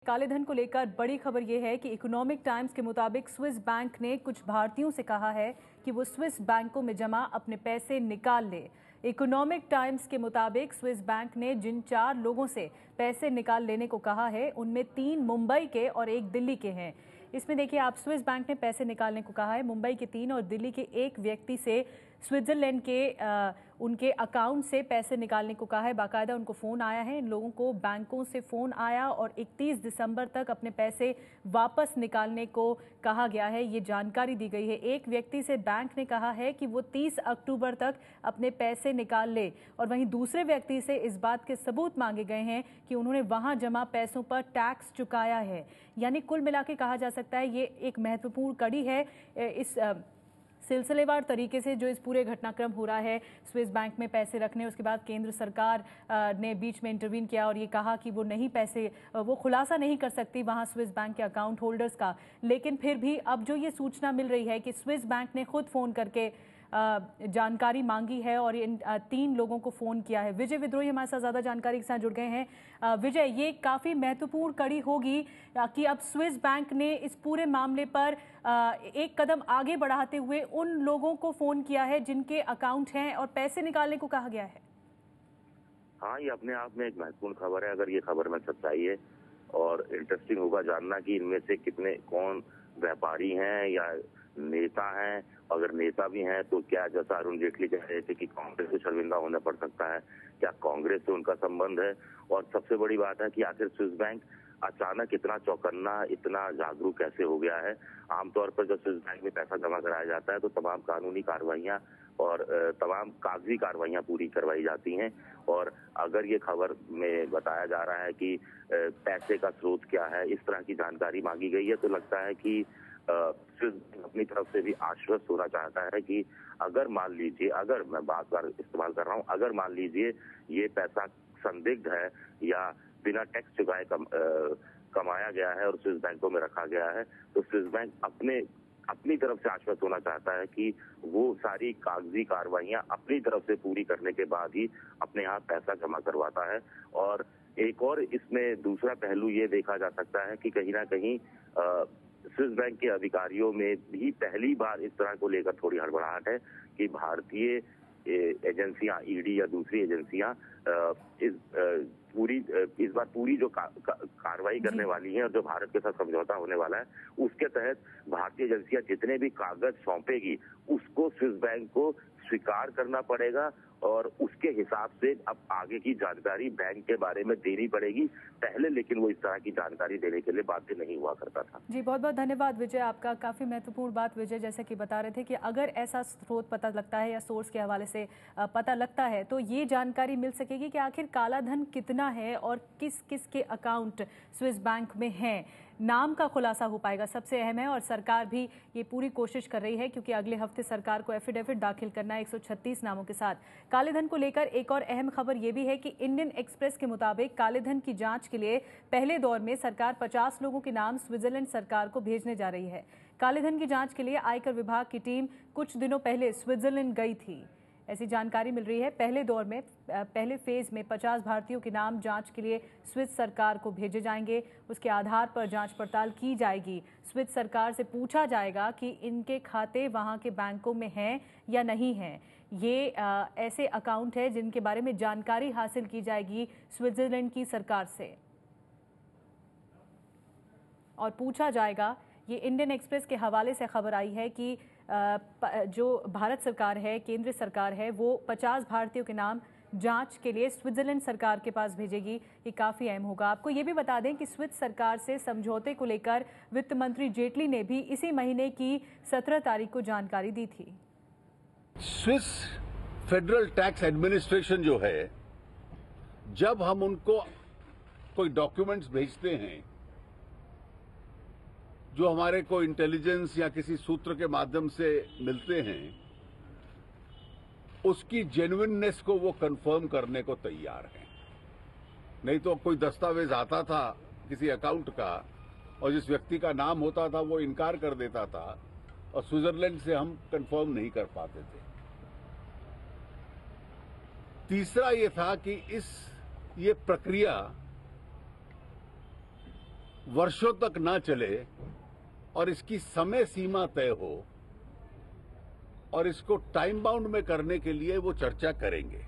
काले धन को लेकर बड़ी खबर यह है कि इकोनॉमिक टाइम्स के मुताबिक स्विस बैंक ने कुछ भारतीयों से कहा है कि वो स्विस बैंकों में जमा अपने पैसे निकाल ले। इकोनॉमिक टाइम्स के मुताबिक स्विस बैंक ने जिन 4 लोगों से पैसे निकाल लेने को कहा है उनमें 3 मुंबई के और 1 दिल्ली के हैं। इसमें देखिए आप, स्विस बैंक ने पैसे निकालने को कहा है मुंबई के 3 और दिल्ली के 1 व्यक्ति से स्विट्जरलैंड के उनके अकाउंट से पैसे निकालने को कहा है। बाकायदा उनको फ़ोन आया है, इन लोगों को बैंकों से फ़ोन आया और 31 दिसंबर तक अपने पैसे वापस निकालने को कहा गया है, ये जानकारी दी गई है। एक व्यक्ति से बैंक ने कहा है कि वो 30 अक्टूबर तक अपने पैसे निकाल ले और वहीं दूसरे व्यक्ति से इस बात के सबूत मांगे गए हैं कि उन्होंने वहां जमा पैसों पर टैक्स चुकाया है। यानी कुल मिला के कहा जा सकता है ये एक महत्वपूर्ण कड़ी है इस सिलसिलेवार तरीके से जो इस पूरे घटनाक्रम हो रहा है। स्विस बैंक में पैसे रखने, उसके बाद केंद्र सरकार ने बीच में इंटरवीन किया और ये कहा कि वो नहीं पैसे, वो खुलासा नहीं कर सकती वहाँ स्विस बैंक के अकाउंट होल्डर्स का। लेकिन फिर भी अब जो ये सूचना मिल रही है कि स्विस बैंक ने खुद फ़ोन करके जानकारी मांगी है और इन 3 लोगों को फ़ोन किया है। विजय विद्रोही हमारे साथ ज़्यादा जानकारी के साथ जुड़ गए हैं। विजय, ये काफ़ी महत्वपूर्ण कड़ी होगी कि अब स्विस बैंक ने इस पूरे मामले पर एक कदम आगे बढ़ाते हुए उन लोगों को फ़ोन किया है जिनके अकाउंट हैं और पैसे निकालने को कहा गया है। हाँ, ये अपने आप में एक महत्वपूर्ण खबर है अगर ये खबर में सच्चाई है, और इंटरेस्टिंग होगा जानना कि इनमें से कितने कौन व्यापारी हैं या नेता हैं। अगर नेता भी हैं तो क्या, जैसा अरुण जेटली कह रहे थे कि कांग्रेस से शर्मिंदा होना पड़ सकता है, क्या कांग्रेस से उनका संबंध है। और सबसे बड़ी बात है कि आखिर स्विस बैंक अचानक इतना चौकन्ना, इतना जागरूक कैसे हो गया है। आमतौर पर जब स्विस बैंक में पैसा जमा कराया जाता है तो तमाम कानूनी कार्रवाइयां और तमाम कागजी कार्रवाइयां पूरी करवाई जाती हैं। और अगर ये खबर में बताया जा रहा है कि पैसे का स्रोत क्या है, इस तरह की जानकारी मांगी गई है, तो लगता है कि स्विस अपनी तरफ से भी आश्वस्त होना चाहता है कि अगर मान लीजिए, अगर मैं बार-बार इस्तेमाल कर रहा हूं, अगर मान लीजिए ये पैसा संदिग्ध है या बिना टैक्स चुकाए कमाया गया है और स्विस बैंकों में रखा गया है, तो स्विस बैंक अपनी तरफ से आश्वस्त होना चाहता है कि वो सारी कागजी कार्रवाइयां अपनी तरफ से पूरी करने के बाद ही अपने यहाँ पैसा जमा करवाता है। और एक और इसमें दूसरा पहलू ये देखा जा सकता है कि कहीं ना कहीं स्विस बैंक के अधिकारियों में भी पहली बार इस तरह को लेकर थोड़ी हड़बड़ाहट है कि भारतीय एजेंसियां, ईडी या दूसरी एजेंसियां इस बार पूरी जो कार्रवाई करने वाली है और जो भारत के साथ समझौता होने वाला है, उसके तहत भारतीय एजेंसियां जितने भी कागज सौंपेगी उसको स्विस बैंक को स्वीकार करना पड़ेगा और उसके हिसाब से अब आगे की जानकारी बैंक के बारे में देनी पड़ेगी। पहले लेकिन वो इस तरह की जानकारी देने के लिए बाध्य नहीं हुआ करता था। जी, बहुत बहुत धन्यवाद विजय, आपका काफ़ी महत्वपूर्ण बात विजय जैसे कि बता रहे थे कि अगर ऐसा स्रोत पता लगता है या सोर्स के हवाले से पता लगता है तो ये जानकारी मिल सकेगी कि आखिर काला धन कितना है और किस किस के अकाउंट स्विस बैंक में हैं। नाम का खुलासा हो पाएगा, सबसे अहम है। और सरकार भी ये पूरी कोशिश कर रही है क्योंकि अगले हफ्ते सरकार को एफिडेविट दाखिल करना है 136 नामों के साथ। काले धन को लेकर एक और अहम खबर ये भी है कि इंडियन एक्सप्रेस के मुताबिक काले धन की जांच के लिए पहले दौर में सरकार 50 लोगों के नाम स्विट्जरलैंड सरकार को भेजने जा रही है। काले धन की जांच के लिए आयकर विभाग की टीम कुछ दिनों पहले स्विट्जरलैंड गई थी, ऐसी जानकारी मिल रही है। पहले दौर में, पहले फेज में 50 भारतीयों के नाम जांच के लिए स्विस सरकार को भेजे जाएंगे। उसके आधार पर जांच पड़ताल की जाएगी। स्विस सरकार से पूछा जाएगा कि इनके खाते वहां के बैंकों में हैं या नहीं हैं। ये ऐसे अकाउंट है जिनके बारे में जानकारी हासिल की जाएगी स्विट्जरलैंड की सरकार से और पूछा जाएगा। ये इंडियन एक्सप्रेस के हवाले से खबर आई है कि जो भारत सरकार है, केंद्र सरकार है, वो 50 भारतीयों के नाम जांच के लिए स्विट्जरलैंड सरकार के पास भेजेगी। ये काफ़ी अहम होगा। आपको ये भी बता दें कि स्विस सरकार से समझौते को लेकर वित्त मंत्री जेटली ने भी इसी महीने की 17 तारीख को जानकारी दी थी। स्विस फेडरल टैक्स एडमिनिस्ट्रेशन जो है, जब हम उनको कोई डॉक्यूमेंट्स भेजते हैं जो हमारे को इंटेलिजेंस या किसी सूत्र के माध्यम से मिलते हैं, उसकी जेन्युइननेस को वो कंफर्म करने को तैयार हैं। नहीं तो कोई दस्तावेज आता था किसी अकाउंट का और जिस व्यक्ति का नाम होता था वो इनकार कर देता था और स्विट्जरलैंड से हम कंफर्म नहीं कर पाते थे। तीसरा ये था कि ये प्रक्रिया वर्षों तक ना चले और इसकी समय सीमा तय हो और इसको टाइम बाउंड में करने के लिए वो चर्चा करेंगे।